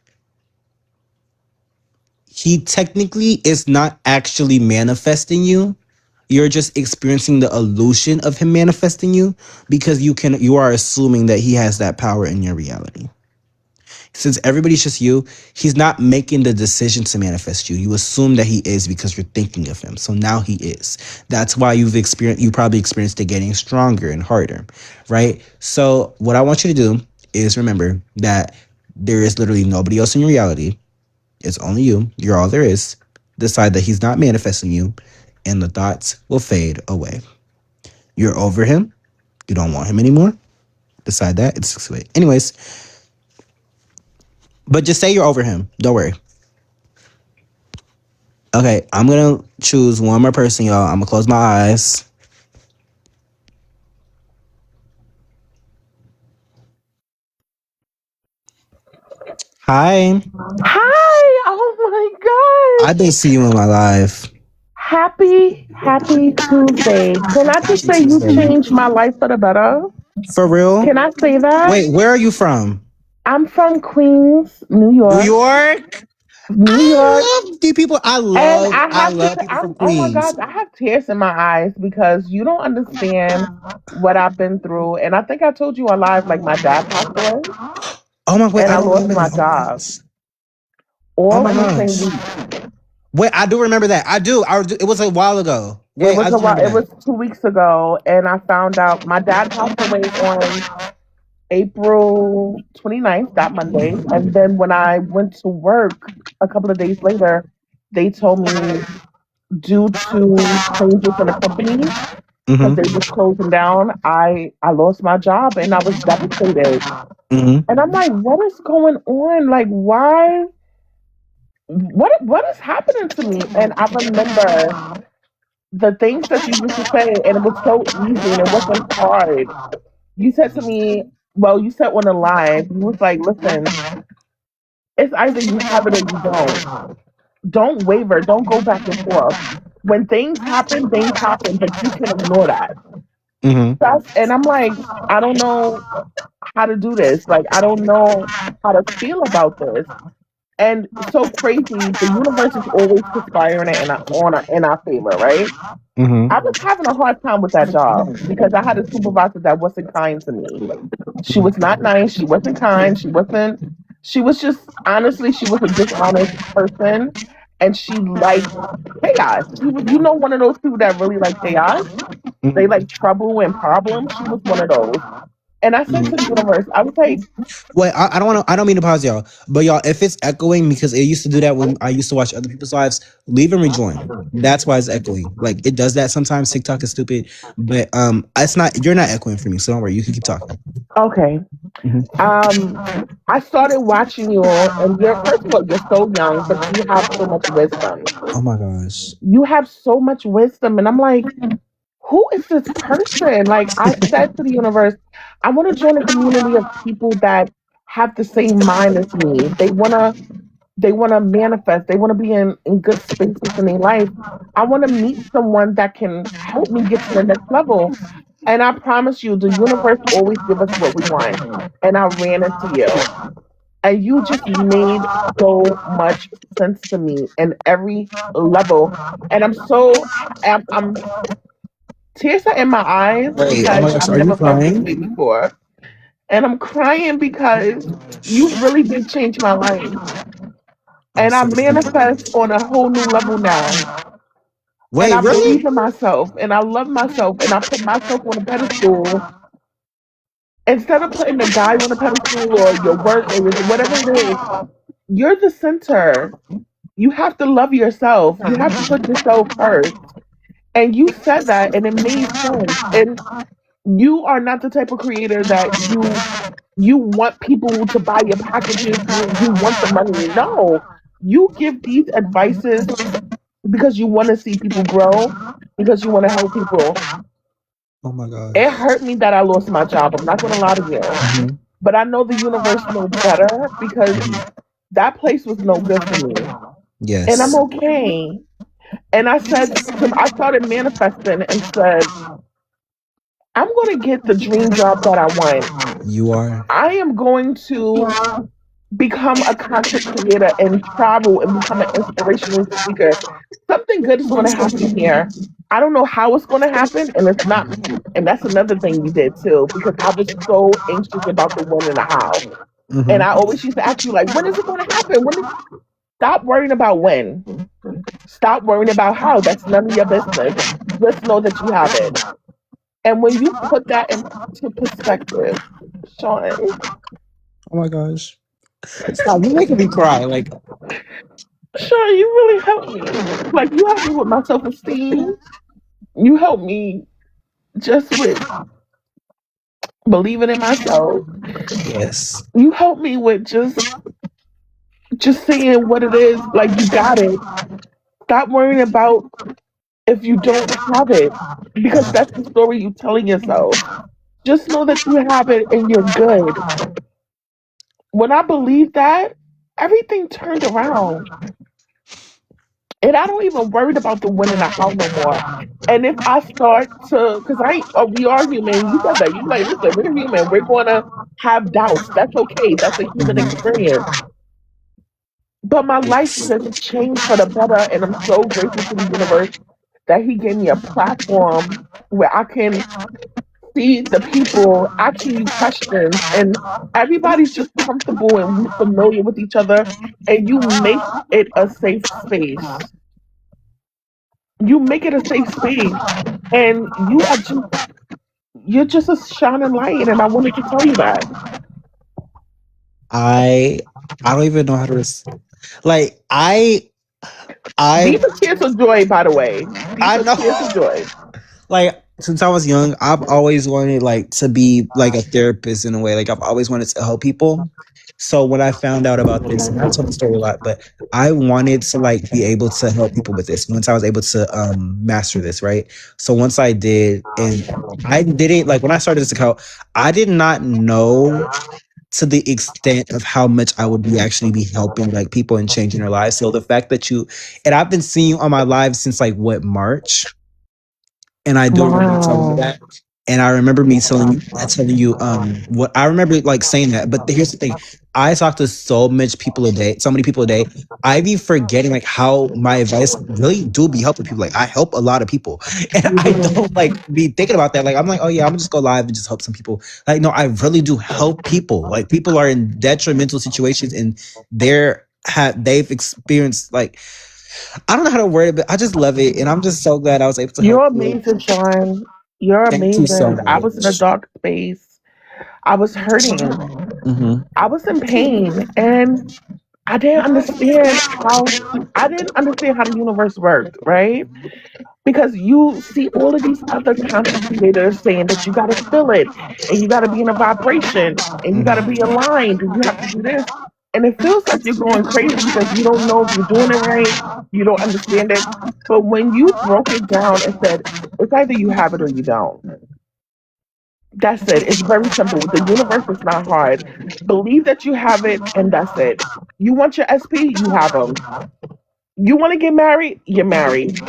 He technically is not actually manifesting you. You're just experiencing the illusion of him manifesting you because you are assuming that he has that power in your reality. Since everybody's just you, he's not making the decision to manifest you. You assume that he is because you're thinking of him. So now he is. That's why you probably experienced it getting stronger and harder, right? So what I want you to do is remember that there is literally nobody else in your reality. It's only you. You're all there is. Decide that he's not manifesting you, and the thoughts will fade away. You're over him. You don't want him anymore. Decide that. It's sweet. Anyways, but just say you're over him. Don't worry. Okay, I'm gonna choose one more person, y'all. I'm gonna close my eyes. Hi. Hi! Oh my I gosh! didn't see you in my life. Happy Tuesday. Can I just Happy say you Tuesday. changed my life for the better? For real? Can I say that? Wait, where are you from? I'm from Queens, New New York. York? New York. I love the people. And I I have to love say, people from oh my gosh, Queens. I have tears in my eyes because you don't understand what I've been through. And I think I told you alive, like my dad passed away Oh my wait, and I I don't lost remember my that. Oh my job gosh. Oh all my in the same gosh. week. Wait, I do remember that. I do. It was a while ago. It Wait, was I a do while, remember it was that. 2 weeks ago, and I found out my dad passed away on April 29th, that Monday. And then when I went to work a couple of days later, they told me due to changes in the company, because they Mm-hmm. was closing down, I lost my job and I was devastated. Mm-hmm. And I'm like, what is going on? Like, why? What is happening to me? And I remember the things that you used to say, and it was so easy and it wasn't hard. You said to me, well, you said on the live, you was like, listen, it's either you have it or you don't. Don't waver. Don't go back and forth. When things happen, but you can ignore that. Mm-hmm. And I'm like, I don't know how to do this. Like, I don't know how to feel about this. And so crazy, the universe is always conspiring it in our favor, right? I Mm-hmm. was having a hard time with that job because I had a supervisor that wasn't kind to me. She was not nice. She wasn't kind. She was just, honestly, she was a dishonest person and she liked chaos. She was, one of those people that really like chaos. They like trouble and problems. She was one of those. And I said to the Mm-hmm. universe, I was like, Wait, I don't want to. I don't mean to pause y'all, but y'all, if it's echoing because it used to do that when I used to watch other people's lives, leave and rejoin. That's why it's echoing. Like it does that sometimes. TikTok is stupid, but it's not. You're not echoing for me, so don't worry. You can keep talking. okay. Mhm. Um, I started watching you, and you're, first of all, you're so young, but you have so much wisdom. Oh my gosh. You have so much wisdom. And I'm like, who is this person? Like I said to the universe, I want to join a community of people that have the same mind as me. They wanna manifest. They wanna be in good spaces in their life. I wanna meet someone that can help me get to the next level. And I promise you, the universe always give us what we want. And I ran into you. And you just made so much sense to me in every level. And I'm tears are in my eyes Wait. Oh because my gosh. I've Are you never felt this way crying? before. And I'm crying because you really did change my life. I'm And I so sorry. manifest on a whole new level now. And Wait, I believe really? in myself and I love myself and I put myself on a pedestal instead of putting the guy on a pedestal or your work or whatever it is. You're the center. You have to love yourself. You have to put yourself first. And you said that and it made sense. And you are not the type of creator that you want people to buy your packages. You want the money. No. You give these advices because you want to see people grow, because you want to help people. Oh my It gosh. hurt me that I lost my job. I'm not going to lie to you. Mhm. But I know the universe knows better because that place was no good for me. And I'm Yes, okay. And I started manifesting and said, I'm going to get the dream job that I want. you are. I am going to become a content creator and travel and become an inspirational speaker. Something good is going to happen here. I don't know how it's going to happen, and it's not. And that's another thing you did too, because I was so anxious about the when and the how. And Hmm. I always used to ask you, like, when is it going to happen? Stop worrying about when. Stop worrying about how. That's none of your business. Just know that you have it. And when you put that into perspective, Sean, Oh my gosh. Stop! You're making me cry. Like, Sean, you really helped me. Like, you helped me with my self esteem. You helped me just with believing in myself. yes. You helped me with just saying what it is. Like, you got it. Stop worrying about if you don't have it, because that's the story you're telling yourself. Just know that you have it and you're good. When I believed that, everything turned around. And I don't even worried about the when and the how no more. And if I start to, because we are human. You said that. You like, listen, we're human. We're gonna have doubts. That's okay. That's a human Hmm. experience. But my life Yes. just changed for the better, and I'm so grateful to the universe that He gave me a platform where I can see the people asking you questions, and everybody's just comfortable and we familiar with each other, and you make it a safe space. You make it a safe space, and you're just a shining light, and I wanted to tell you that. I I don't even know how to like I These are tears of joy, by the way. These I are tears of know. joy. Like since I was young, I've always wanted like to be like a therapist in a way. Like I've always wanted to help people. So when I found out about this, and I told the story a lot, but I wanted to like be able to help people with this. Once I was able to master this, right? So once I did, and I didn't like when I started this account, I did not know to the extent of how much I would be actually be helping like people and changing their lives. So the fact that you and I've been seeing you on my live since like what March, and I do remember you telling me Wow. that. And I remember me telling you, what I remember like saying that. But here's the thing: I talk to so much people a day, so many people a day. I be forgetting like how my advice really do be helping people. Like I help a lot of people, and I Hmm. don't like be thinking about that. Like I'm like, oh yeah, I'm gonna just go live and just help some people. Like no, I really do help people. Like people are in detrimental situations, and they've experienced like I don't know how to word it, but I just love it, and I'm just so glad I was able to help You're you. amazing, Sean. You're Thank you so amazing. I was in a much. dark space. I was hurting. Hmm. I was in pain, and I didn't understand how the universe worked, right? Because you see all of these other content creators saying that you got to feel it, and you got to be in a vibration, and you got to be Hmm. aligned, and you have to do this. And it feels like you're going crazy because you don't know if you're doing it right. You don't understand it. But when you broke it down and said, it's either you have it or you don't. That's it. It's very simple. The universe is not hard. Believe that you have it, and that's it. You want your SP, you have them. You want to get married, you're married.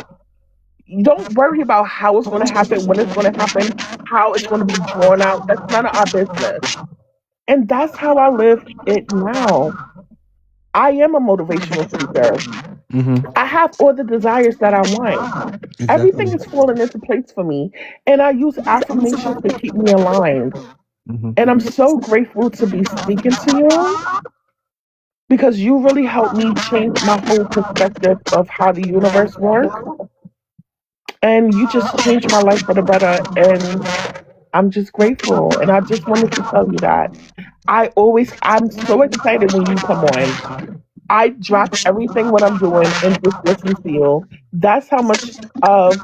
Don't worry about how it's going to happen, when it's going to happen, how it's going to be drawn out. That's none of our business. And that's how I live it now. I am a motivational speaker. Hmm. I have all the desires that I want. Everything Exactly. is falling into place for me. And I use affirmations to keep me aligned. And I'm Hmm. so grateful to be speaking to you because you really helped me change my whole perspective of how the universe works. And you just changed my life for the better. And I'm just grateful. And I just wanted to tell you that. I'm so excited when you come on. I drop everything what I'm doing and just listen to you. That's how much of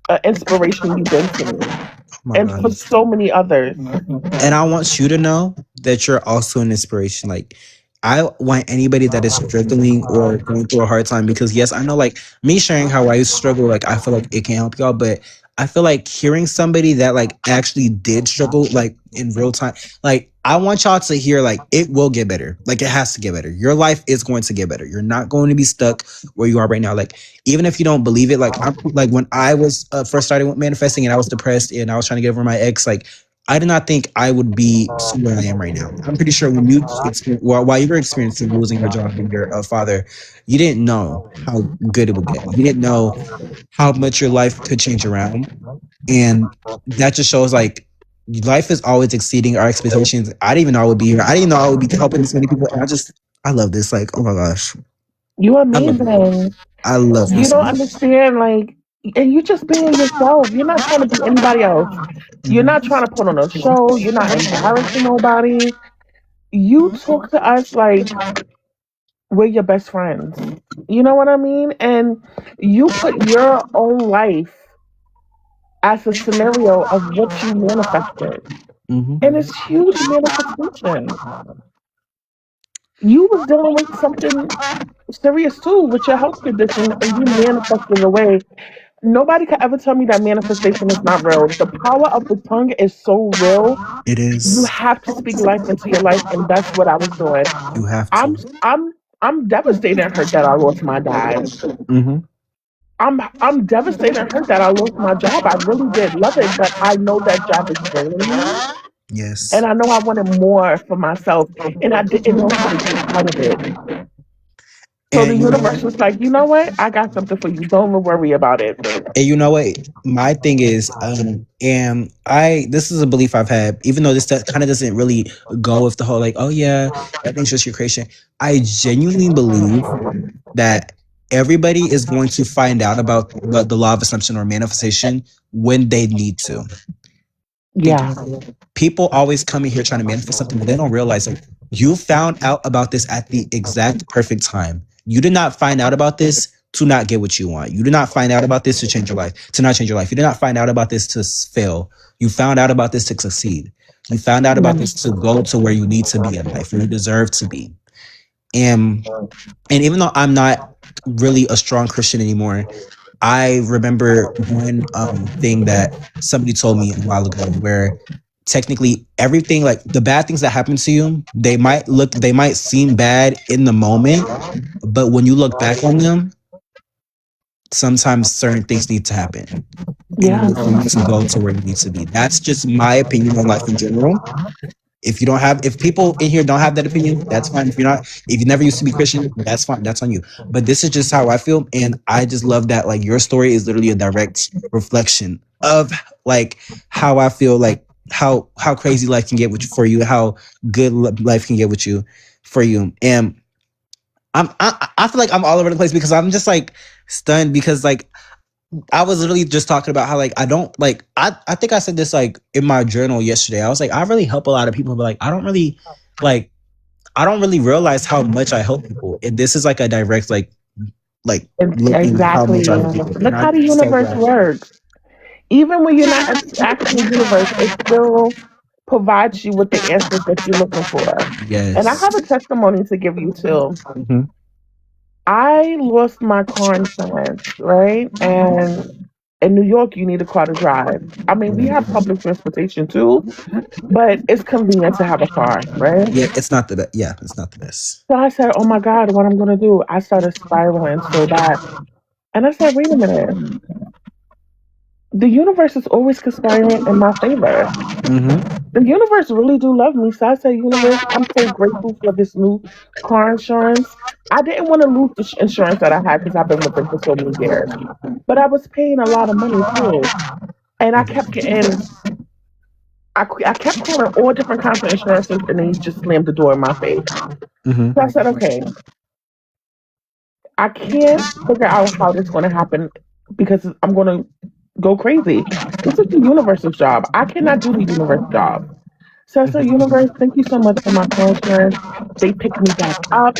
an inspiration you've been to me Oh my and for gosh. so many others. And I want you to know that you're also an inspiration. Like, I want anybody that is struggling or going through a hard time because, yes, I know, like, me sharing how I struggle, like, I feel like it can help y'all, but I feel like hearing somebody that like actually did struggle like in real time, like I want y'all to hear like it will get better. Like it has to get better. Your life is going to get better. You're not going to be stuck where you are right now. Like even if you don't believe it, like I'm like when I was first started with manifesting and I was depressed and I was trying to get over my ex, like I did not think I would be where I am right now. I'm pretty sure when you while you were experiencing losing your job and your father, you didn't know how good it would get. You didn't know how much your life could change around. And that just shows like life is always exceeding our expectations. I didn't even know I would be here. I didn't know I would be helping this many people. And I love this. Like, oh my gosh. You I love it. amazing. I love You this. don't understand, like, and you just being yourself. You're not trying to be anybody else. You're Mhm. not trying to put on a show. You're not embarrassing nobody. You talk to us like we're your best friends. You know what I mean? And you put your own life as a scenario of what you manifested. Mhm. And it's huge manifestation. You was dealing with something serious too with your health condition and you manifested away. Nobody could ever tell me that manifestation is not real. The power of the tongue is so real. It You is. have to speak life into your life, and that's what I was doing. You have I'm to. I'm I'm devastated and hurt that I lost my dad. Mm-hmm. I'm devastated and hurt that I lost my job. I really did love it, but I know that job is draining me. Yes. And I know I wanted more for myself. And I didn't know how to get out of it. So the And universe was like, you know what? I got something for you. Don't worry about it. And you know what? My thing is, and I this is a belief I've had, even though this kind of doesn't really go with the whole like, oh yeah, everything's just your creation. I genuinely believe that everybody is going to find out about the law of assumption or manifestation when they need to. Yeah. People always come in here trying to manifest something, but they don't realize like you found out about this at the exact perfect time. You did not find out about this to not get what you want. You did not find out about this to change your life, to not change your life. You did not find out about this to fail. You found out about this to succeed. You found out about Yeah. this to go to where you need to be in life, where you deserve to be. And even though I'm not really a strong Christian anymore, I remember one thing that somebody told me a while ago where technically everything like the bad things that happen to you, they might seem bad in the moment, but when you look back on them, sometimes certain things need to happen in Yeah. order for you to go to where you need to be. That's just my opinion on life in general. If people in here don't have that opinion, that's fine. If you never used to be Christian, that's fine. That's on you. But this is just how I feel. And I just love that like your story is literally a direct reflection of like how I feel, like how crazy life can get for you, how good life can get with you for you. And I feel like I'm all over the place because I'm just like stunned because like I was literally just talking about how like I don't like I think I said this like in my journal yesterday. I was like I really help a lot of people, but like like I don't really realize how much I help people. And this is like a direct like looking how much I Exactly. help people. And Look how I'm the so universe glad. works. Even when you're not asking the universe, it still provides you with the answers that you're looking for. And I Yes. have a testimony to give you too. Mm-hmm. I lost my car insurance, right? And in New York, you need a car to drive. I mean, we have public transportation too, but it's convenient to have a car, right? Yeah, it's not the best. Yeah, it's not the best. So I said, oh my God, what I'm going to do? I started spiraling so bad. And I said, wait a minute. The universe is always conspiring in my favor. Mm-hmm. The universe really do love me. So I said, universe, I'm so grateful for this new car insurance. I didn't want to lose the insurance that I had because I've been with them for so many years. But I was paying a lot of money too. And I kept getting, I kept calling all different kinds of insurances and they just slammed the door in my face. So I Mm-hmm. said, okay, I can't figure out how this is going to happen because I'm going to go crazy. This is the universe's job. I cannot do the universe job. So I said, universe, thank you so much for my car insurance. They picked me back up.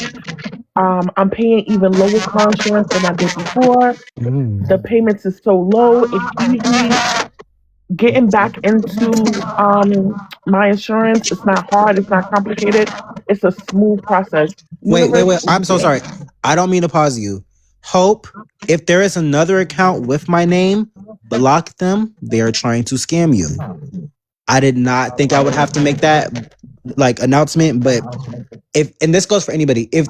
I'm paying even lower car insurance than I did before. The Mm-hmm. payments is so low. It's easy. Getting back into my insurance, it's not hard. It's not complicated. It's a smooth process. Universe, Wait. thank I'm so you. sorry. I don't mean to pause you. Hope, if there is another account with my name, block them. They are trying to scam you. I did not think I would have to make that like announcement, but if, and this goes for anybody, if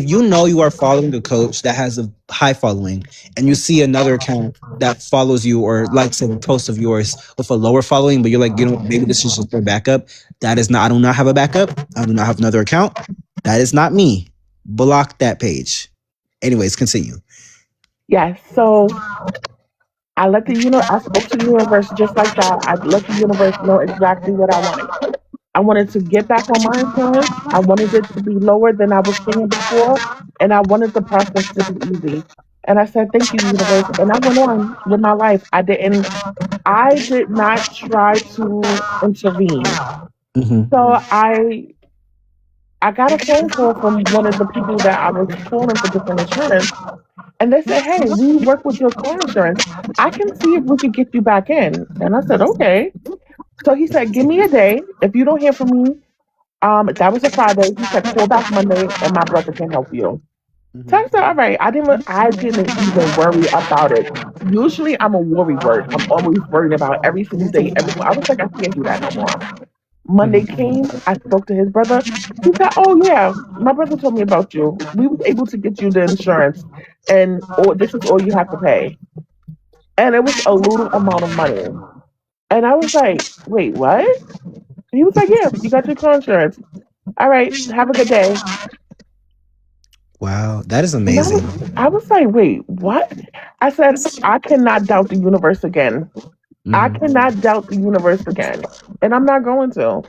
you know you are following a coach that has a high following and you see another account that follows you or likes a post of yours with a lower following, but you're like, you know, maybe this is just their backup. That is not, I do not have a backup. I do not have another account. That is not me. Block that page. Anyways, continue. Yes. So I spoke to the universe just like that. I let the universe know exactly what I wanted. I wanted to get back on my insurance. I wanted it to be lower than I was paying before, and I wanted the process to be easy. And I said, "Thank you, universe." And I went on with my life. I did not try to intervene. Mm-hmm. So I got a phone call from one of the people that I was calling for different insurance, and they said, "Hey, we work with your car insurance. I can see if we could get you back in." And I said, "Okay." So he said, "Give me a day. If you don't hear from me, that was a Friday." He said, "Call back Monday, and my brother can help you." So I said, "All right." I didn't even worry about it. Usually, I'm a worry word. I'm always worrying about every single day. I was like, I can't do that no more. Monday came. I spoke to his brother. He said, "Oh yeah, my brother told me about you. We was able to get you the insurance, and this is all you have to pay." And it was a little amount of money. And I was like, "Wait, what?" He was like, "Yeah, you got your car insurance. All right, have a good day." Wow, that is And amazing. I was like, "Wait, what?" I said, "I cannot doubt the universe again. I Mm-hmm. cannot doubt the universe again. And I'm not going to."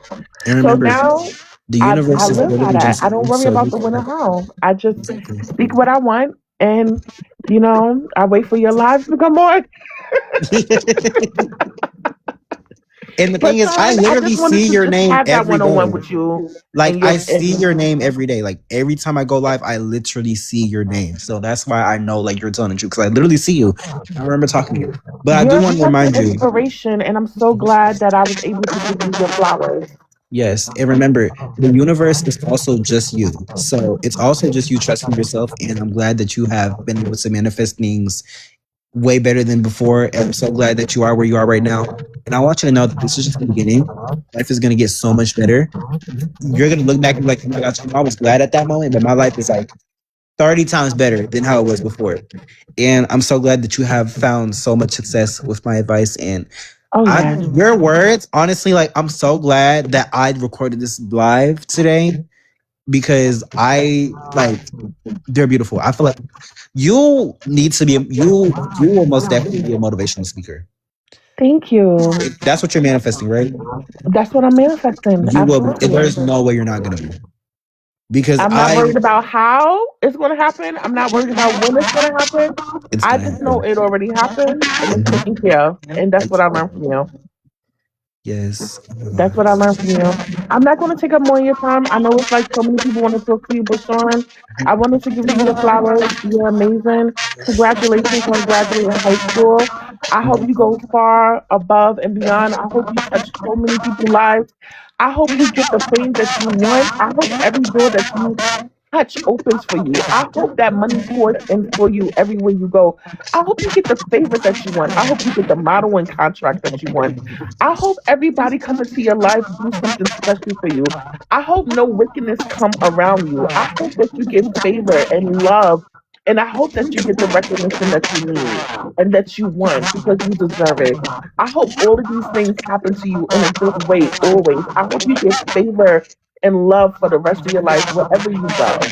And So remember, now the I universe is live by literally that. just I don't you, worry so about you the when or can how. I just exactly. speak what I want, and I wait for your lives to come on. And the thing But is, I Sean, I literally just wanted see to your just name have that every one on one day. with you Like and I your see your name every day. Like every time I go live, I literally see your name. So that's why I know like you're telling the truth because I literally see you. I remember talking to you. But I do you're want to such an remind you, inspiration, and I'm so glad that I was able to give you your flowers. yes, and remember, the universe is also just you. So it's also just you trusting yourself. And I'm glad that you have been able to manifest things way better than before. And I'm so glad that you are where you are right now. And I want you to know that this is just the beginning. Life is gonna get so much better. You're gonna look back and be like, oh my gosh, I was glad at that moment, but my life is like 30 times better than how it was before. And I'm so glad that you have found so much success with my advice. And Oh I yes. your words, honestly, like I'm so glad that I recorded this live today because I like they're beautiful. I feel like you need to be you will most definitely be a motivational speaker. Thank you. That's what you're manifesting, right? That's what I'm manifesting. You will be. Absolutely. There's no way you're not gonna be because I'm not worried about how it's going to happen. I'm not worried about when it's going to happen. it's I gonna just know happen. it already happened and it's Mhm. taken care of. And that's what I learned from you. Yes. Oh my That's what I God. learned from you. I'm not going to take up more of your time. I know it's like so many people want to talk to you, but Sean, I wanted to give you your flowers. You're amazing. Congratulations on graduating high school. I hope you go far above and beyond. I hope you touch so many people's lives. I hope you get the fame that you want. I hope every door that you touch opens for you. I hope that money pours in for you everywhere you go. I hope you get the favor that you want. I hope you get the modeling contract that you want. I hope everybody come into your life do something special for you. I hope no wickedness come around you. I hope that you get favor and love. And I hope that you get the recognition that you need and that you want because you deserve it. I hope all of these things happen to you in a good way always. I hope you get favor and love for the rest of your life wherever you go.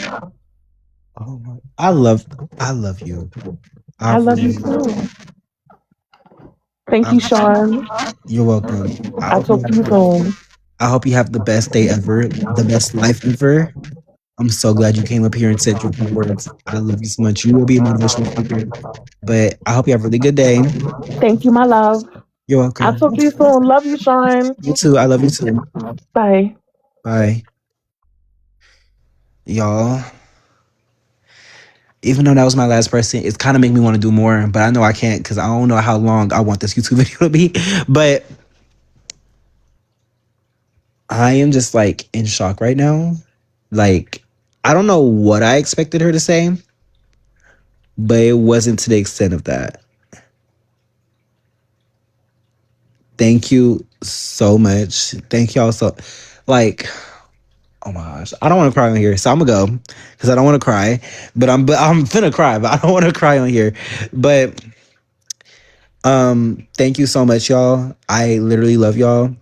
Oh my. I love you. I I love you really. too. Thank I, you, Sean. you're welcome. I'll talk to you soon. I hope you have the best day ever, the best life ever. I'm so glad you came up here and said your kind words. I love you so much. You will be a motivational speaker. But I hope you have a really good day. Thank you, my love. You're I'll welcome. talk to you soon. Love you, Sean. You too. I love you too. Bye. Bye. Y'all, even though that was my last person, it's kind of make me want to do more, but I know I can't because I don't know how long I want this YouTube video to be. But I am just like in shock right now. Like, I don't know what I expected her to say, but it wasn't to the extent of that. Thank you so much. Thank y'all so like oh my gosh. I don't want to cry on here. So I'm gonna go because I don't want to cry. But I'm finna cry, but I don't want to cry on here. But thank you so much, y'all. I literally love y'all.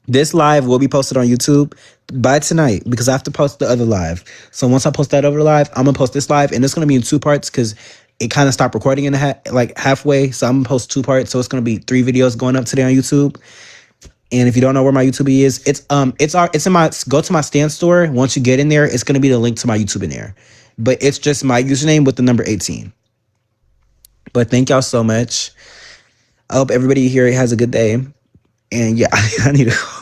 This live will be posted on YouTube by tonight because I have to post the other live. So once I post that other live, I'm gonna post this live, and it's gonna be in two parts because it kind of stopped recording in like halfway. So I'm gonna post two parts. So it's gonna be 3 videos going up today on YouTube. And if you don't know where my YouTube is, it's in my go to my stand store. Once you get in there, it's gonna be the link to my YouTube in there. But it's just my username with the number 18. But thank y'all so much. I hope everybody here has a good day. And yeah, I need to go.